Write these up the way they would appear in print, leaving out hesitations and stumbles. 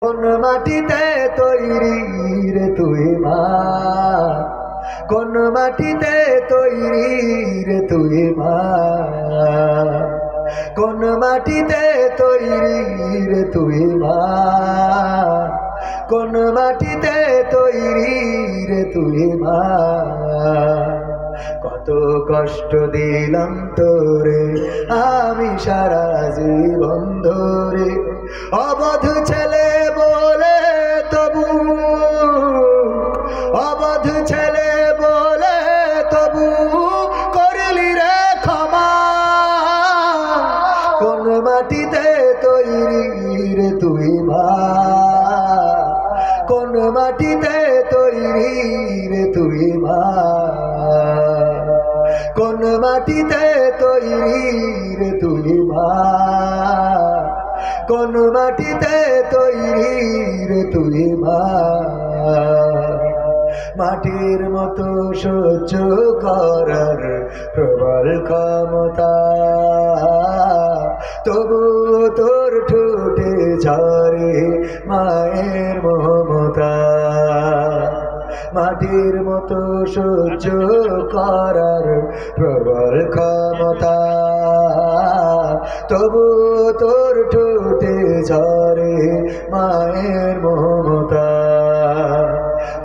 কোন মাটিতে তৈরি রে তুই মা, কোন মাটিতে তৈরি রে তুই মা, কোন মাটিতে তৈরি রে তুই মা, কোন মাটিতে তৈরি রে তুই মা। কত কষ্ট দিলাম তোরে আমি সারা জীবন ধরে, অবধ ছেলে বলে তবু, অবধ ছেলে বলে তবু করলি রে ক্ষমা। কোন মাটিতে তৈরি রে তুই মা, কোন মাটিতে তৈরি রে তুই মা, কোন মাটিতে তৈরি রে তুই মা, কোন মাটিতে তৈরি রে তুই মা। মাটির মতো সহ্য করার প্রবল ক্ষমতা, তবু তোর ঠোঁটে ঝরে মায়ের মমতা। মাটির মতো সহ্য করার প্রবল ক্ষমতা, তবু তোর ঠোঁটে ঝরে মায়ের মমতা।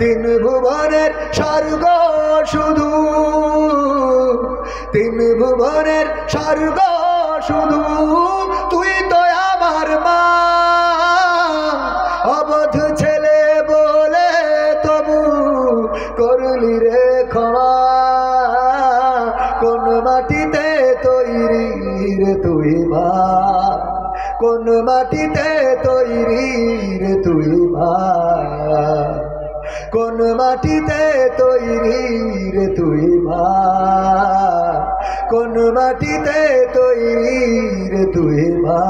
তিন ভুবনের স্বর্গ শুধু, তিন ভুবনের স্বর্গ শুধু তুই তো আমার মা। অবধ ছেলে বলে তবু করলি রে ক্ষমা। কোন মাটিতে তৈরি রে তুই মা, কোন মাটিতে তৈরি রে তুই মা, কোন মাটিতে তৈরি রে তুই মা, কোন মাটিতে তৈরি রে তুই মা।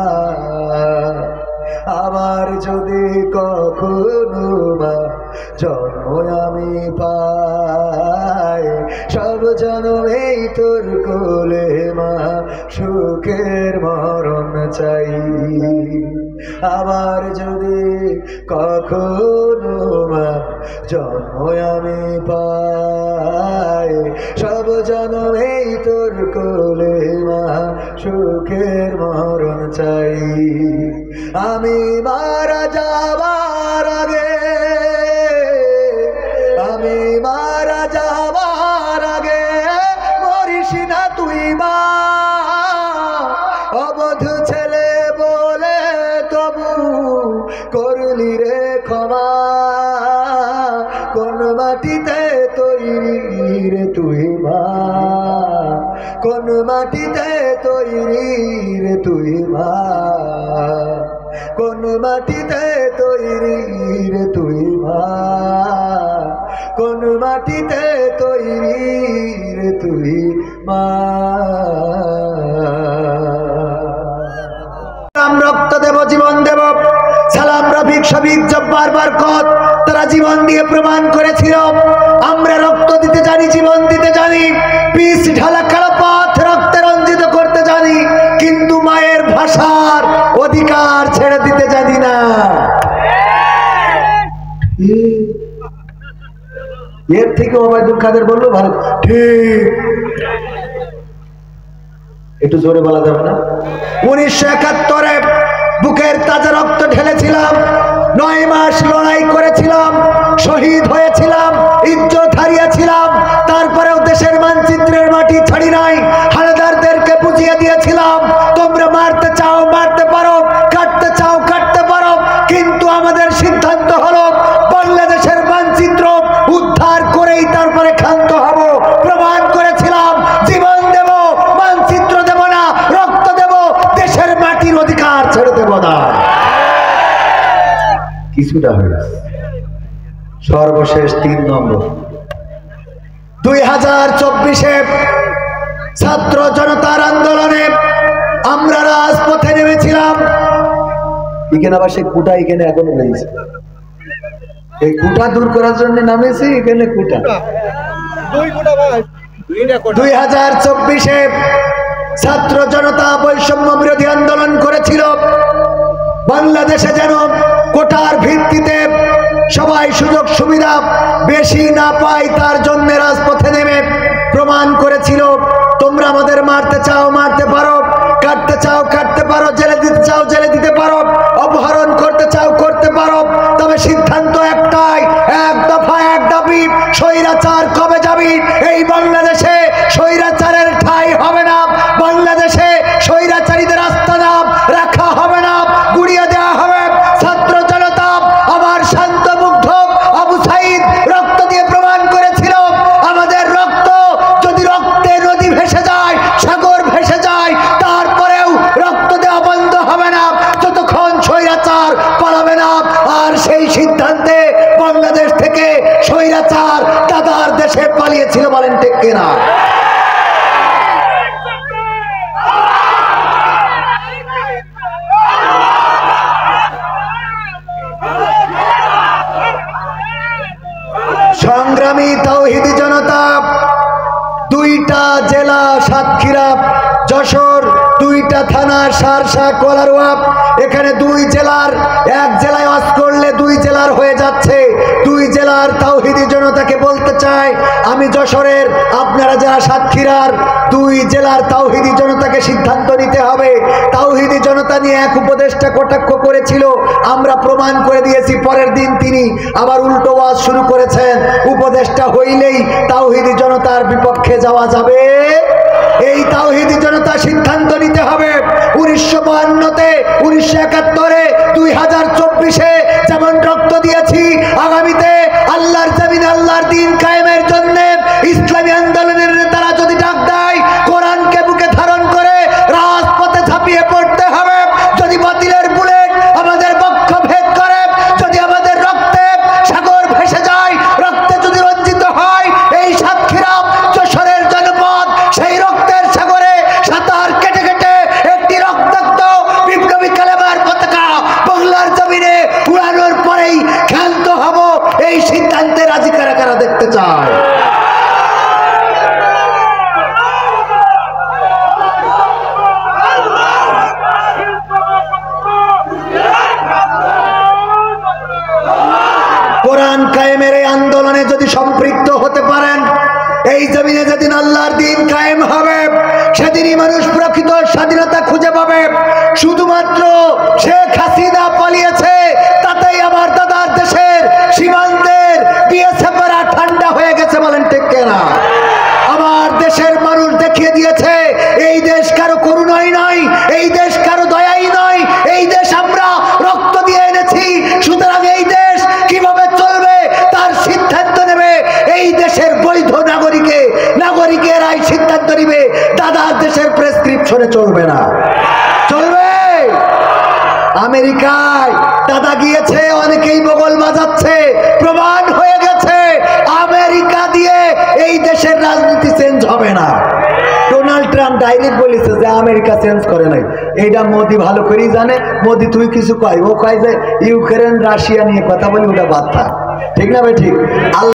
আবার যদি কখনো মা জন্ম আমি পাই, সব জন্মেই তোর কোলে মা সুখের মরণ চাই। আবার যদি কখনো মা জন্ম আমি পাই, সব জন্মেই তোর কোলে মা সুখের মরণ চাই। আমি মারা যাবার আগে, আমি মারা যাবার আগে মরিস না তুই মা। অবধ ছেলে বলে তবু করলি রে ক্ষমা। কোন মাটিতে তৈরি রে তুই মা, কোন মাটিতে তৈরি রে তুই মা, কোন মাটিতে তৈরি রে তুই মা, কোন মাটিতে তৈরি রে তুই মা। রক্ত দেব, জীবন দেব, সালাম রফিক শফিক জব্বার বরকত তারা জীবন দিয়ে প্রমাণ করেছিল আমরা রক্ত দিতে জানি, জীবন দিতে জানি, পিচ ঢালা কালো পথ রক্তে রঞ্জিত করতে জানি, কিন্তু মায়ের ভাষার অধিকার ছেড়ে দিতে জানি না। এর থেকে ওবায়দুল কাদের বললো ভালো, ঠিক একটু জোরে বলা যাবে না? 1971-এ বুকের তাজা রক্ত ঢেলেছিলাম, 9 মাস লড়াই করেছিলাম, শহীদ হয়েছিলাম, ইজ্জত হারিয়েছিলাম, তারপরেও দেশের মানচিত্রের মাটি ছাড়ি নাই। হানাদারদেরকে বুঝিয়ে দিয়েছিলাম তোমরা মারতে চাও মারতে পারো, কাটতে চাও কাটতে পারো, কিন্তু আমাদের সিদ্ধান্ত হলো বাংলাদেশের মানচিত্র উদ্ধার করেই তারপরে ক্ষান্ত হব। প্রমাণ করেছিলাম জীবন দেব, মানচিত্র দেব না, রক্ত দেব, দেশের মাটির অধিকার ছেড়ে দেব না। কিছুটা হয়েছে। সর্বশেষ 3 নম্বর, 2024-এ ছাত্র জনতার আন্দোলনে আমরা রাজপথে নেমেছিলাম। এখানে আবার সে কুটা এখানে এখনো রয়েছে, এই কুটা দূর করার জন্য নামেছি। এখানে কুটা 2024-এ ছাত্র জনতা বৈষম্য বিরোধী আন্দোলন করেছিল। বাংলাদেশে যেন কোটার ভিত্তিতে সবাই সুযোগ সুবিধা বেশি না পায়, তার জন্য রাজপথে নেমে প্রমাণ করেছিল তোমরা আমাদের মারতে চাও মারতে পারো, কাটতে চাও কাটতে পারো, জেলে দিতে চাও জেলে দিতে পারো, অপহরণ করতে চাও করতে পারো, তবে সিদ্ধান্ত একটাই, এক দফা এক দাবি, স্বৈরাচার কবে যাবি? এই বাংলাদেশে স্বৈরাচারের ঠাঁই হবে না, বাংলাদেশে স্বৈরাচারীদের আস্তানাম রাখা হবে না, গুড়িয়ে দেওয়া হবে। ছাত্র জনতা আমার শান্ত মুগ্ধ আবু সাইদ রক্ত দিয়ে প্রমাণ করেছিল আমাদের রক্ত যদি রক্তে নদী ভেসে যায়, সাগর ভেসে যায়, তারপরেও রক্ত দেওয়া বন্ধ হবে না যতক্ষণ স্বৈরাচার পালাবে না। আর সেই সিদ্ধান্তে বাংলাদেশ থেকে স্বৈরাচার দাদার দেশে পালিয়েছিল, বলেন ঠিক কিনা? সংগ্রামী তাওহীদি জনতা, দুইটা জেলা সাতক্ষীরা যশোর, দুইটা থানা শার্শা কলারোয়া, এখানে দুই জেলার, এক জেলায় ওয়াজ করলে দুই জেলার হয়ে যাচ্ছে। দুই জেলার তাওহীদি জনতাকে বলতে চাই, আমি যশোরের, আপনারা যারা সাতক্ষীরার, দুই জেলার তাওহীদি জনতাকে সিদ্ধান্ত নিতে হবে। তাওহীদি জনতা নিয়ে এক উপদেষ্টা কটাক্ষ করেছিল, আমরা প্রমাণ করে দিয়েছি, পরের দিন তিনি আবার উল্টো ওয়াজ শুরু করেছেন, উপদেষ্টা হইলেই তাওহীদি জনতার বিপক্ষে যাওয়া যাবে? এই তাওহীদি জনতা সিদ্ধান্ত নিতে হবে। 1952-তে, 1971-এ, 2024-এ যেমন রক্ত দিয়েছি, আগামীতে আল্লাহর জমিনে আল্লাহর দ্বীন কায়েমের জন্য ইসলামী আন্দোলনের নেতারা যদি ডাক দেয়, কোরআনকে বুকে ধারণ করে রাজপথে ঝাঁপিয়ে পড়তে হবে। যদি বাতিলের বুলেট আমাদের বক্ষ ভেদ করে, যদি আমাদের রক্তে সাগর ভেসে যায়, রক্তে যদি রঞ্জিত হয় এই সাতক্ষীরা যশোরের জনপদ, সেই রক্তের সাগরে সাঁতার কেটে কেটে একটি রক্তাক্ত বিপ্লবী কালেমার পতাকা বাংলার জমিনে উড়ানোর পরেই ক্ষান্ত হব। এই সিদ্ধান্তে রাজি কারা কারা দেখতে চায়? কোরআন কায়েমের এই আন্দোলনে যদি সম্পৃক্ত হতে পারেন, এই জমিনে যেদিন আল্লাহর দ্বীন কায়েম হবে, সেদিনই মানুষ প্রকৃত স্বাধীনতা খুঁজে পাবে। শুধুমাত্র শেখ হাসিনা পালিয়েছে, তাতেই আমার দাদার দেশের সীমান্তের বিএসএফরা ঠান্ডা হয়ে গেছে, বলেন ঠিক কিনা? আমার দেশের মানুষ দেখিয়ে দিয়েছে এই দেশ কারো করুণাই নয়, এই দেশ কারো দয়াই নয়, এই দেশ আমরা রক্ত দিয়ে এনেছি। সুতরাং এই দেশ কিভাবে চলবে তার সিদ্ধান্ত নেবে এই দেশের বৈধ নাগরিকেরাই সিদ্ধান্ত নেবে। দাদার দেশের প্রেসক্রিপশনে চলবে না, চলবে। আমেরিকায় দাদা গিয়েছে, অনেকেই বগল বাজাচ্ছে, প্রমাণ হয়ে গেছে আমেরিকা দিয়ে এই দেশের রাজনীতি চেঞ্জ হবে না। ডোনাল্ড ট্রাম্প ডাইরেক্ট বলেছে যে আমেরিকা চেঞ্জ করে নাই। এইটা মোদি ভালো করেই জানে। মোদি তুই কিছু কয়, ও কয় যে ইউক্রেন রাশিয়া নিয়ে কথা বলি, ওটা বাদ থাক, ঠিক না ভাই? ঠিক।